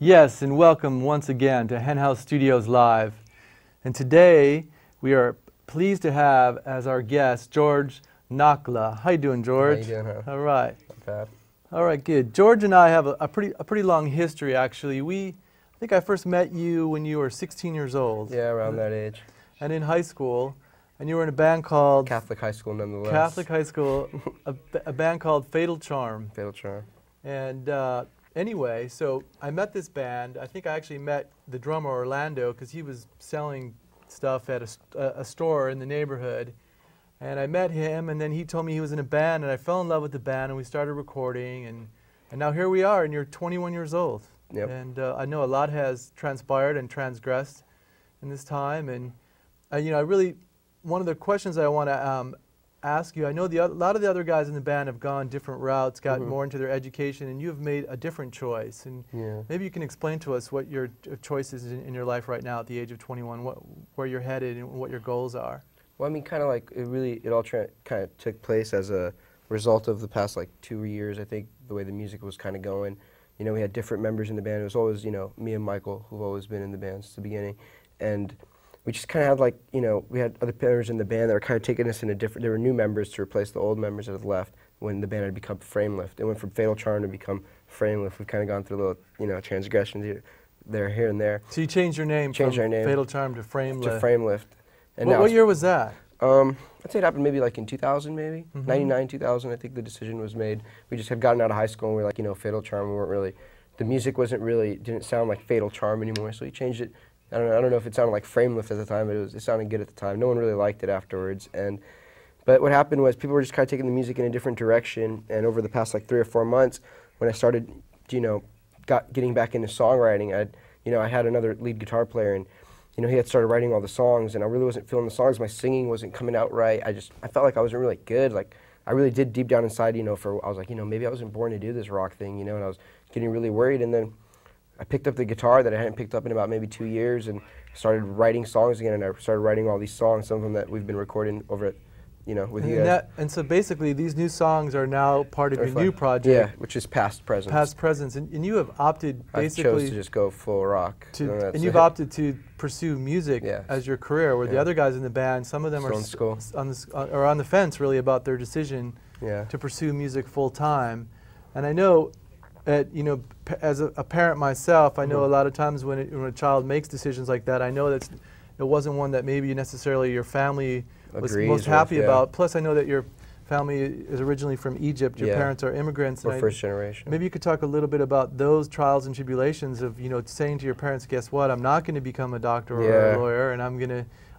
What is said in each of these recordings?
Yes, and welcome once again to Hen House Studios Live. And today we are pleased to have as our guest George Nakhla. How you doing, George? How you doing, huh? All right. Not bad. All right, good. George and I have a pretty long history, actually. I think I first met you when you were 16 years old. Yeah, around that age. And in high school, and you were in a band called Catholic high school, nonetheless. Catholic high school, a band called Fatal Charm. Fatal Charm. And anyway, so I met this band. I think I actually met the drummer Orlando because he was selling stuff at a store in the neighborhood. And I met him, and then he told me he was in a band, and I fell in love with the band, and we started recording, and now here we are, and you're 21 years old. Yep. And I know a lot has transpired and transgressed in this time, and you know, one of the questions I want to ask you, I know a lot of the other guys in the band have gone different routes, gotten more into their education, and you have made a different choice. And maybe you can explain to us what your choice is in your life right now at the age of 21, where you're headed and what your goals are. Well, I mean, kind of like it all kind of took place as a result of the past like 2 years. I think the way the music was kind of going. You know, we had different members in the band. It was always, you know, me and Michael, who've always been in the band since the beginning, and we just kind of had like, you know, we had other members in the band that were kind of taking us in a different. There were new members to replace the old members that had left when the band had become Framelift. It went from Fatal Charm to become Framelift. We've kind of gone through a little, you know, transgressions here and there. So you changed your name from Fatal Charm to Framelift. To Framelift. And what year was that? I'd say it happened maybe like in 2000, maybe 99, 2000. I think the decision was made. We just had gotten out of high school and we were like, you know, Fatal Charm. We weren't really, the music didn't sound like Fatal Charm anymore. So we changed it. I don't know if it sounded like Framelift at the time, but it sounded good at the time. No one really liked it afterwards. But what happened was people were just kind of taking the music in a different direction. And over the past like 3 or 4 months, when I started, you know, getting back into songwriting, I had another lead guitar player, and you know, he had started writing all the songs, and I really wasn't feeling the songs. My singing wasn't coming out right. I felt like I wasn't really good. Like, I really did deep down inside, you know, I was like, you know, maybe I wasn't born to do this rock thing, you know, and I was getting really worried. And then I picked up the guitar that I hadn't picked up in about maybe 2 years and started writing songs again, and I started writing all these songs, some of them that we've been recording over at, you know, with you guys. And so basically these new songs are now part of your new project. Yeah, which is Past Presence. Past Presence. And you have opted basically... I chose to just go full rock. And you've opted to pursue music as your career, where the other guys in the band, some of them are on the fence really about their decision to pursue music full time. And I know, you know, as a parent myself, I know a lot of times when a child makes decisions like that, I know that it wasn't one that maybe necessarily your family was most happy about. Plus, I know that your family is originally from Egypt. Your parents are immigrants. We're first generation. Maybe you could talk a little bit about those trials and tribulations of, you know, saying to your parents, guess what, I'm not going to become a doctor or a lawyer, and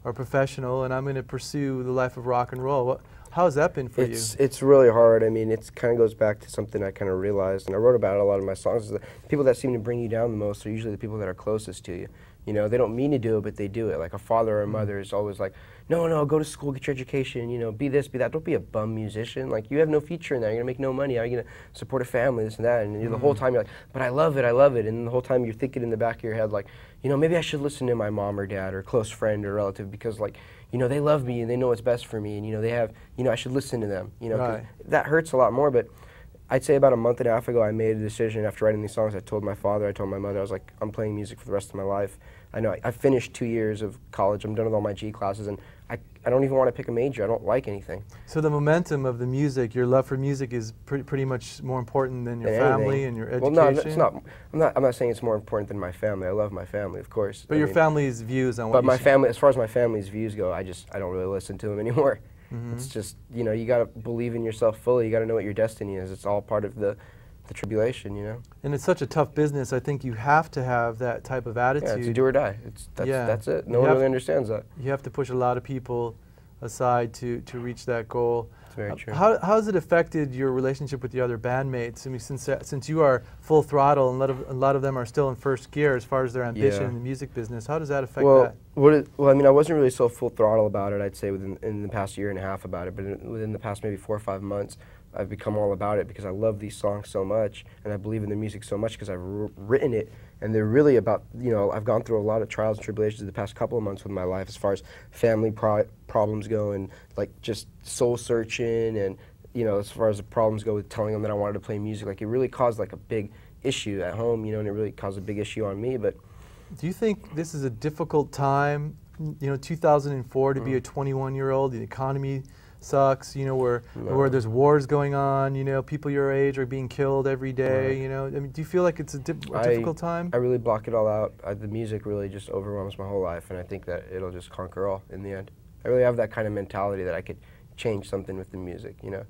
or a professional, and I'm going to pursue the life of rock and roll. How has that been for you? It's really hard. I mean, it kind of goes back to something I kind of realized, and I wrote about it a lot of my songs, is that people that seem to bring you down the most are usually the people that are closest to you. You know, they don't mean to do it, but they do it. Like a father or a mother is always like, no, go to school, get your education, you know, be this, be that. Don't be a bum musician. Like, you have no future in that. You're going to make no money. How are you going to support a family, this and that? And the whole time you're like, but I love it, I love it. And the whole time you're thinking in the back of your head, like, you know, maybe I should listen to my mom or dad or close friend or relative because, like, you know, they love me and they know what's best for me. And, you know, they have, you know, I should listen to them. You know, 'cause that hurts a lot more. But I'd say about a month and a half ago, I made a decision after writing these songs. I told my father, I told my mother, I was like, I'm playing music for the rest of my life. I know I finished 2 years of college. I'm done with all my G classes, and I don't even want to pick a major. I don't like anything. So the momentum of the music, your love for music, is pretty much more important than your family and your education? Well, no, it's not. I'm not saying it's more important than my family. I love my family, of course. But your family's views on what But my family, as far as my family's views go, I don't really listen to them anymore. It's just, you know, you got to believe in yourself fully. You got to know what your destiny is. It's all part of the the tribulation, you know. And it's such a tough business. I think you have to have that type of attitude. Yeah, it's do or die. That's it. No one really understands that. You have to push a lot of people aside to reach that goal. That's very true. How has it affected your relationship with the other bandmates? I mean, since you are full throttle and a lot of them are still in first gear as far as their ambition in the music business, how does that affect that? Well, I mean, I wasn't really so full throttle about it, I'd say, in the past year and a half about it, but within the past maybe 4 or 5 months, I've become all about it because I love these songs so much, and I believe in the music so much because I've written it, and they're really about, you know, I've gone through a lot of trials and tribulations the past couple of months with my life as far as family problems go, and like just soul searching, and you know, as far as the problems go with telling them that I wanted to play music, like it really caused like a big issue at home, you know, and it really caused a big issue on me. But do you think this is a difficult time, you know, 2004 to be a 21-year-old, the economy sucks, you know, where there's wars going on, you know, people your age are being killed every day, you know. I mean, do you feel like it's a difficult time? I really block it all out. The music really just overwhelms my whole life, and I think that it'll just conquer all in the end. I really have that kind of mentality that I could change something with the music, you know.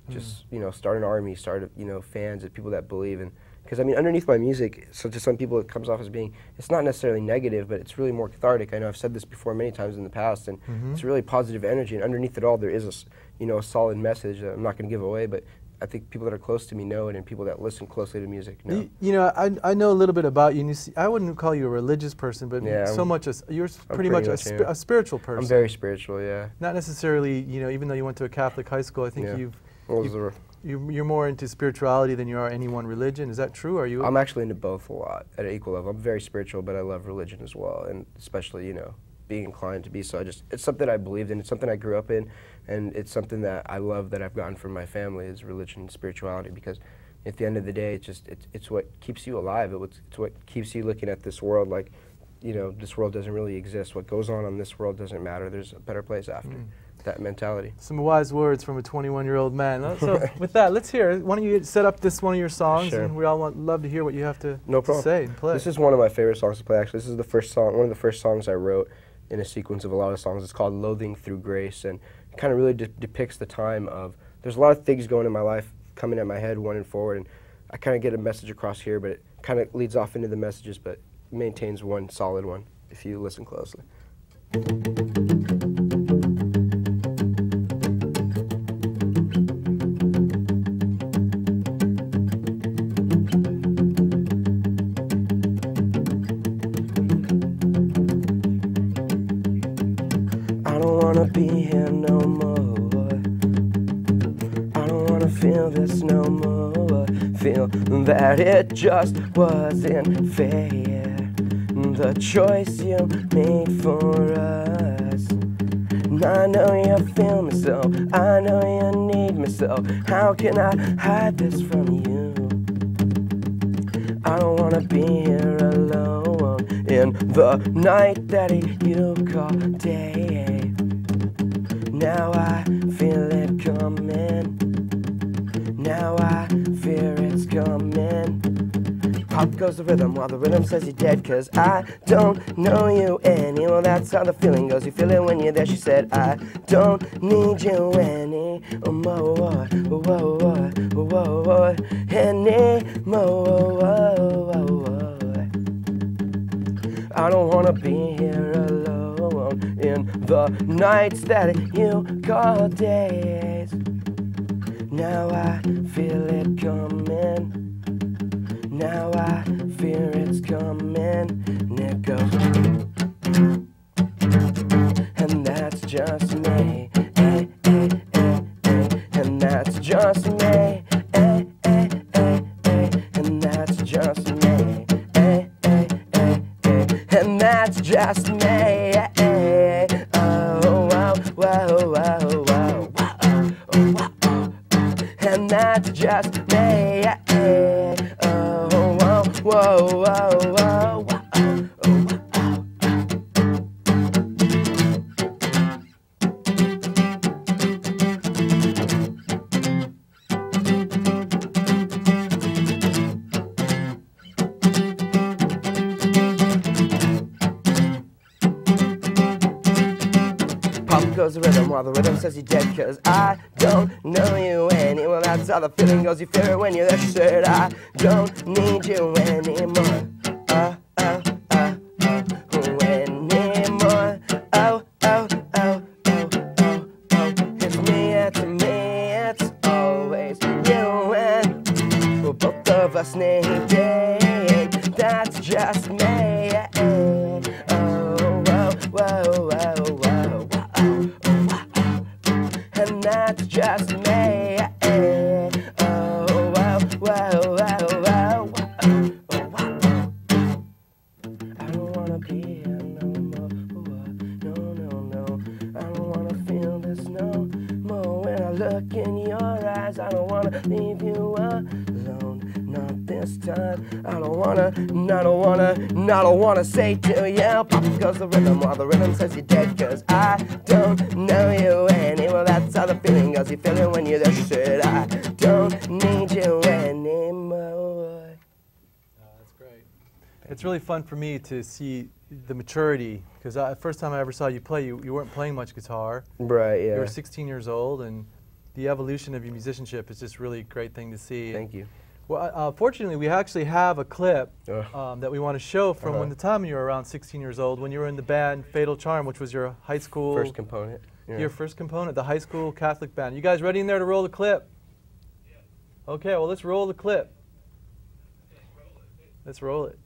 Just, you know, start an army, start, you know, fans and people that believe in. Because, I mean, underneath my music, so to some people it comes off as being, it's not necessarily negative, but it's really more cathartic. I know I've said this before many times in the past, and it's really positive energy, and underneath it all there is a solid message that I'm not going to give away, but I think people that are close to me know it, and people that listen closely to music know. You know, I know a little bit about you, and you see, I wouldn't call you a religious person, but you're pretty much a spiritual person. I'm very spiritual, yeah. Not necessarily, you know, even though you went to a Catholic high school, I think you're more into spirituality than you are any one religion. Is that true? Are you? I'm actually into both a lot at an equal level. I'm very spiritual, but I love religion as well, and especially, you know, being inclined to be. So it's something I believed in. It's something I grew up in, and it's something that I love that I've gotten from my family is religion and spirituality. Because at the end of the day, it's what keeps you alive. It's what keeps you looking at this world like, you know, this world doesn't really exist. What goes on this world doesn't matter. There's a better place after. That mentality. Some wise words from a 21-year-old man. So with that, let's hear. Why don't you set up one of your songs, and we all love to hear what you have to say and play. This is one of my favorite songs to play. Actually, this is one of the first songs I wrote in a sequence of a lot of songs. It's called "Loathing Through Grace," and it kind of really depicts the time of. There's a lot of things going in my life coming at my head, one and forward, and I kind of get a message across here, but it kind of leads off into the messages, but maintains one solid one if you listen closely. Be here no more. I don't wanna feel this no more. Feel that it just wasn't fair. The choice you made for us. And I know you feel me so. I know you need me so. How can I hide this from you? I don't wanna be here alone in the night that you call day. Now I feel it coming. Now I fear it's coming. Pop goes the rhythm while the rhythm says you're dead. Cause I don't know you anymore. That's how the feeling goes. You feel it when you're there. She said I don't need you anymore. I don't wanna be here alone in the nights that you call days. Now I feel it coming. Now I fear it's coming. And it goes. And that's just me. And that's just me. And that's just me. And that's just me. Oh, wow, wow, wow, wow, wow. And that's just me. Oh, wow, whoa, whoa, whoa, whoa. Goes the rhythm while the rhythm says you're dead. Cause I don't know you anymore. Well, that's how the feeling goes. You feel it when you're there. She said, I don't need you anymore. Anymore. Oh, oh, oh, oh, oh, oh. It's me, it's me, it's always you and well, both of us need it. That's just me. Oh, whoa, whoa, whoa, whoa, whoa. And that's just me. Oh, whoa, whoa, whoa, whoa. I don't wanna be here no more. No, no, no. I don't wanna feel this no more. When I look in your eyes, I don't wanna leave you alone. Not this time. I don't wanna say to you, Pop goes the rhythm while the rhythm says you're dead. Cause I don't know you anymore. That's how the feeling goes. You feel it when you're there. She said, I don't need you anymore. That's great. It's really fun for me to see the maturity, because the first time I ever saw you play, you weren't playing much guitar. Right, yeah. You were 16 years old, and the evolution of your musicianship is just really a great thing to see. Thank you. Well, fortunately, we actually have a clip that we want to show from when the time you were around 16 years old, when you were in the band Fatal Charm, which was your high school... First component. Yeah. Your first component, the high school Catholic band. You guys ready in there to roll the clip? Yeah. Okay, well, let's roll the clip. Let's roll it.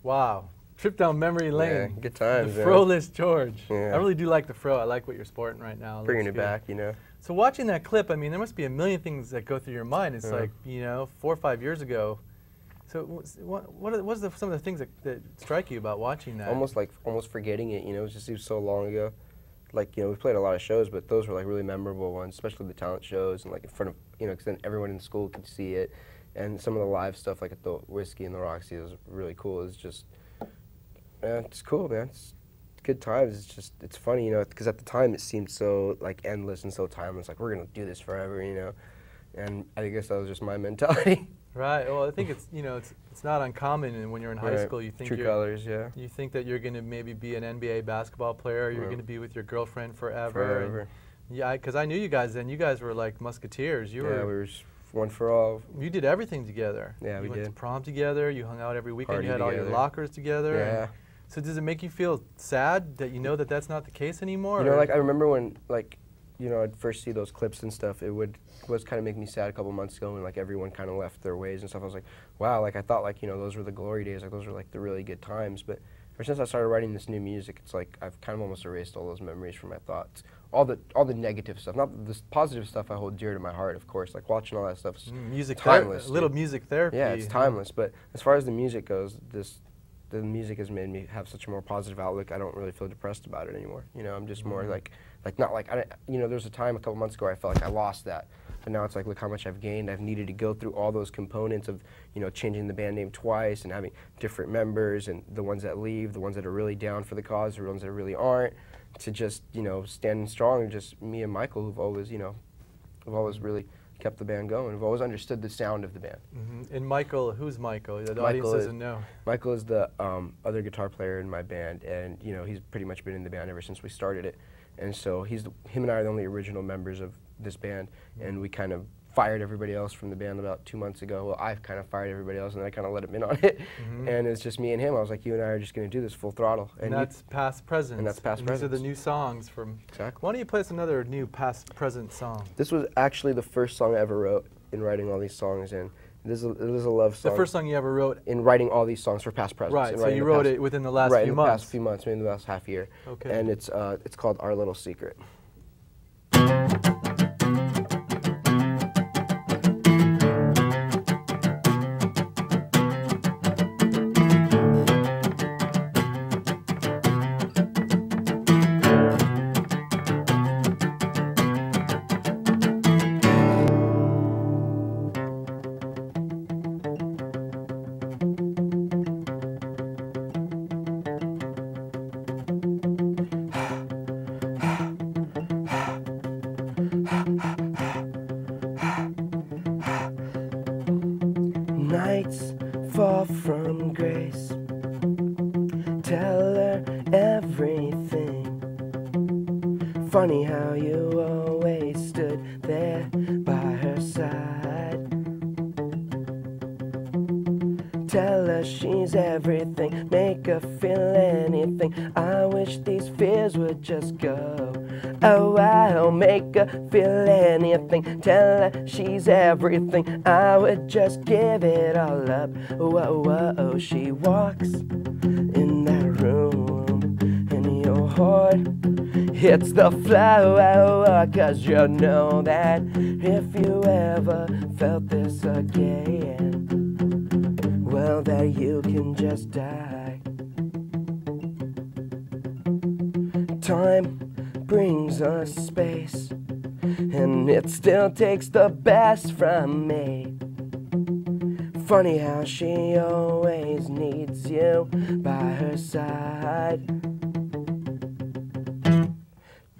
Wow. Trip down memory lane. Yeah, good times. The fro-less George. Yeah. I really do like the fro. I like what you're sporting right now. Bringing it back, you know. So watching that clip, I mean, there must be a million things that go through your mind. It's like, you know, 4 or 5 years ago. So what was some of the things that strike you about watching that? Almost forgetting it, you know. It just seems so long ago. Like, you know, we played a lot of shows, but those were like really memorable ones, especially the talent shows and like in front of, you know, because then everyone in school could see it. And some of the live stuff like at the Whiskey and the Roxy was really cool. It's just, it's cool, man. It's good times. It's just, it's funny, you know, because at the time it seemed so like endless and so timeless. Like, we're gonna do this forever, you know. And I guess that was just my mentality. Right. Well, I think it's, you know, it's not uncommon, and when you're in high school, you think true colors, yeah. You think that you're going to maybe be an NBA basketball player, or you're going to be with your girlfriend forever. Forever. Yeah, because I knew you guys then. You guys were like musketeers. We were one for all. You did everything together. Yeah, we did. You went to prom together. You hung out every weekend. Party you had together. all your lockers together. Yeah. So does it make you feel sad that you know that that's not the case anymore? You know, like I remember when, like, you know, I'd first see those clips and stuff. It was kind of make me sad a couple months ago when like everyone kind of left their ways and stuff. I was like, wow, like I thought like, you know, those were the glory days. Like those were like the really good times. But ever since I started writing this new music, it's like I've kind of almost erased all those memories from my thoughts. All the negative stuff, not the positive stuff I hold dear to my heart, of course. Like watching all that stuff is timeless. A little music therapy. Yeah, it's timeless. But as far as the music goes, the music has made me have such a more positive outlook. I don't really feel depressed about it anymore. You know, I'm just more like not like, you know, there was a time a couple months ago I felt like I lost that. But now it's like, look how much I've gained. I've needed to go through all those components of, you know, changing the band name twice and having different members and the ones that leave, the ones that are really down for the cause, the ones that really aren't, to just, you know, standing strong and just me and Michael who've always, you know, really kept the band going. We've always understood the sound of the band. And Michael, who's Michael? The audience doesn't know. Michael is the other guitar player in my band, and you know he's pretty much been in the band ever since we started it. And so him and I are the only original members of this band, and we kind of fired everybody else from the band about 2 months ago. Well, I kind of fired everybody else, and then I kind of let him in on it. And it's just me and him. I was like, you and I are just going to do this full throttle. And that's past present. And that's past present. These are the new songs from. Exactly. Why don't you play us another new past present song? This was actually the first song I ever wrote in writing all these songs, and it is a love song. The first song you ever wrote? In writing all these songs for past presents. Right, so you wrote it within the last few months? Right, in the past few months, maybe the last half year. Okay. And it's called Our Little Secret. Nights fall from grace. Tell her everything. Funny how you always stood there by her side. Tell her she's everything. Make her feel anything. I wish these fears would just go. Oh, I'll make her feel anything. Tell her she's everything. I would just give it all up. Whoa, whoa, she walks in that room and your heart hits the floor. 'Cause you know that if you ever felt this again, well, that you can just die. Time brings us space, and it still takes the best from me. Funny how she always needs you by her side.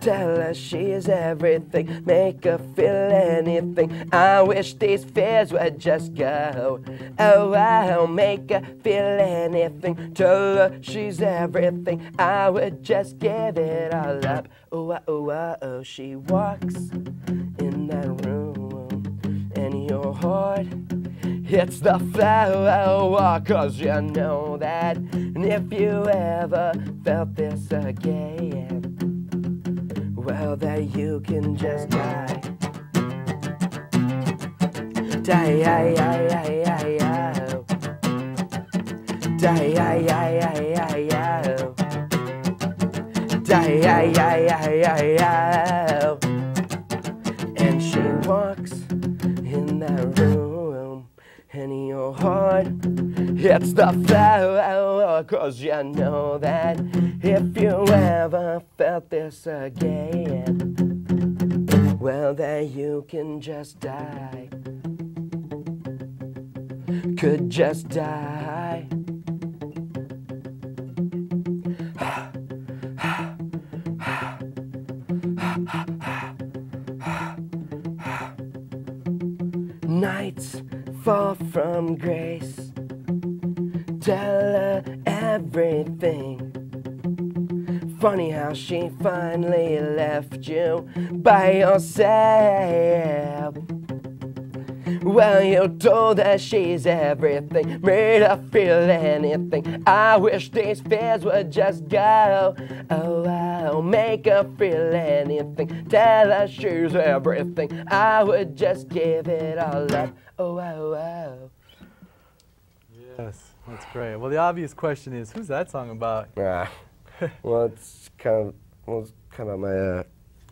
Tell her she's everything, make her feel anything. I wish these fears would just go. Oh, I'll make her feel anything. Tell her she's everything. I would just give it all up. Oh, oh, oh, oh. She walks in that room, and your heart hits the floor. 'Cause you know that if you ever felt this again, well, that you can just die. Die, die, die, die, die, And she walks in that room, and your heart hits the floor, 'cause you know that if you ever felt this again, well, then you can just die, could just die. Nights fall from grace, tell her everything. Funny how she finally left you by yourself. Well, you told her she's everything, made her feel anything. I wish these fears would just go. Oh, I'll make her feel anything, tell her she's everything. I would just give it all up. Oh, oh, oh. Yes, that's great. Well, the obvious question is, who's that song about? Well, it's kind of about my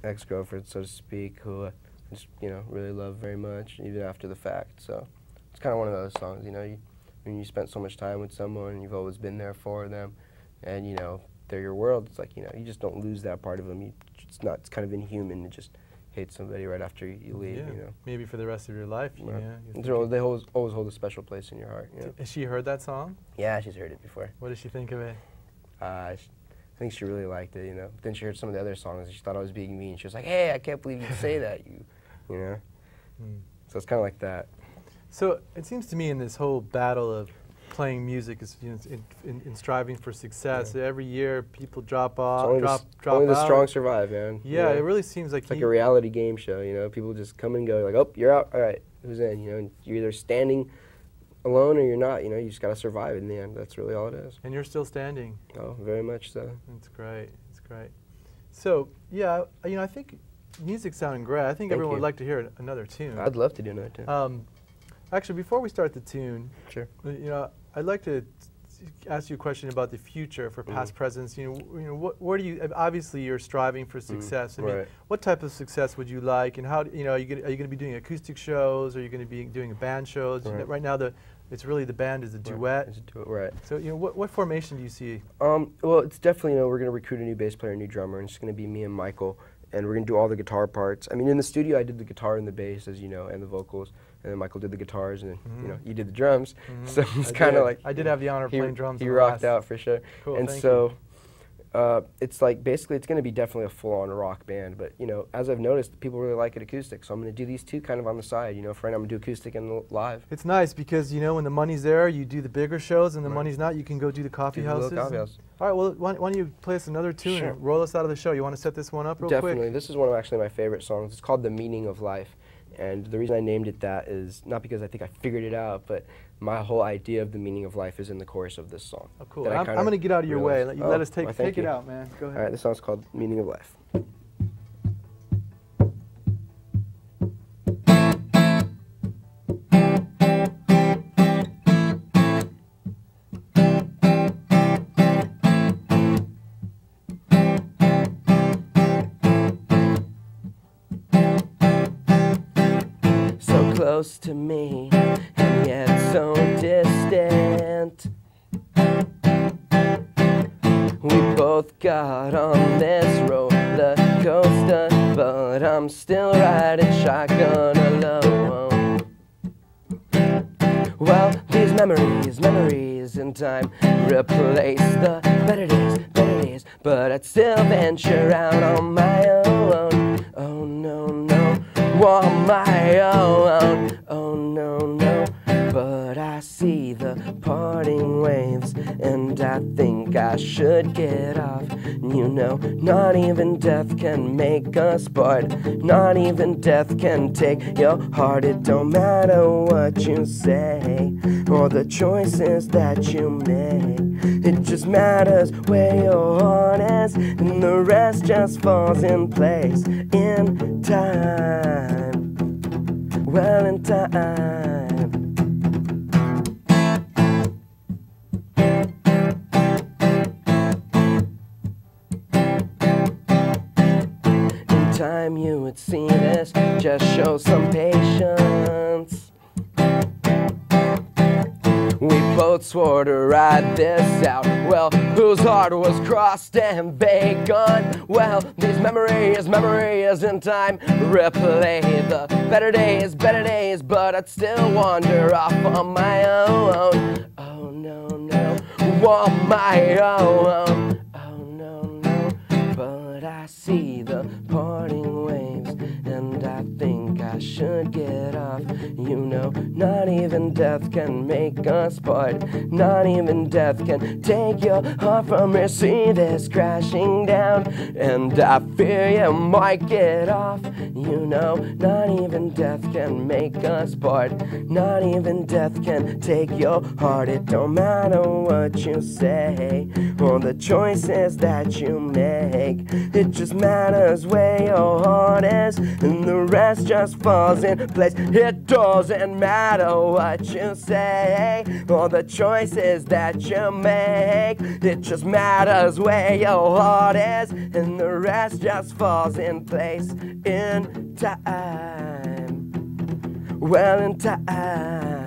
ex-girlfriend, so to speak, who I just, really love very much, even after the fact. So it's kind of one of those songs, when you spent so much time with someone, and you've always been there for them, and they're your world. It's like you just don't lose that part of them. It's kind of inhuman to just hate somebody right after you leave. Yeah, maybe for the rest of your life. Yeah. They always hold a special place in your heart. Has she heard that song? Yeah, she's heard it before. What does she think of it? I think she really liked it, Then she heard some of the other songs and she thought I was being mean. She was like, "Hey, I can't believe you say that, So it's kind of like that. So it seems to me in this whole battle of playing music, is in striving for success, every year people drop off, only the strong survive, man. Yeah, it really seems like it's like a reality game show. People just come and go. You're like, oh, you're out. All right, who's in? And you're either standing alone or you're not. You just gotta survive in the end. That's really all it is. And you're still standing. Oh, very much so. That's great. That's great. So yeah, I think music's sounding great. I think everyone would like to hear another tune. I'd love to do another tune. Actually, before we start the tune, sure. I'd like to ask you a question about the future for past presents. Where do you? Obviously, you're striving for success. I mean, what type of success would you like, and how? Are you going to be doing acoustic shows? Or are you going to be doing band shows? Right now, it's really the band is a duet. It's a duet, right? So what formation do you see? Well, it's definitely we're going to recruit a new bass player, a new drummer, and it's going to be me and Michael, and we're going to do all the guitar parts. I mean, in the studio, I did the guitar and the bass, as you know, and the vocals. And then Michael did the guitars, and you did the drums. So it's kind of like I did have the honor of playing drums. He rocked out for sure. Cool, and so it's like basically it's going to be definitely a full-on rock band. But as I've noticed, people really like it acoustic. So I'm going to do these two kind of on the side. For right now, I'm going to do acoustic and live. It's nice because when the money's there, you do the bigger shows, and the money's not, you can go do the coffee houses. All right, well, why don't you play us another tune and roll us out of the show? You want to set this one up real quick? Definitely. This is one of actually my favorite songs. It's called "The Meaning of Life." And the reason I named it that is not because I think I figured it out, but my whole idea of the meaning of life is in the chorus of this song. Oh, cool. I'm going to get out of your way. Let us take it out, man. Go ahead. All right, this song's called "Meaning of Life." Close to me, and yet so distant. We both got on this roller coaster, but I'm still riding shotgun alone. Well, these memories in time replace the better days, but I'd still venture out on my own. Oh no, no. On my own, oh no, but I see the parting waves, and I think I should get off. Not even death can make us part, not even death can take your heart. It don't matter what you say, or the choices that you make. It just matters where your heart is, and the rest just falls in place in time. Well, in time. impatience. We both swore to ride this out. Well, whose heart was crossed and begun? Well, these memories in time replay the better days, but I'd still wander off on my own. Oh no, no, on my own. Oh no, no, but I see the parting waves, and I think I should get off. You know, not even death can make us part. Not even death can take your heart from me. See this crashing down, and I fear you might get off. You know, not even death can make us part. Not even death can take your heart. It don't matter what you say or the choices that you make. It just matters where your heart is, and the rest just falls in place. It doesn't matter what you say or the choices that you make. It just matters where your heart is, and the rest just falls in place in time. Well, in time.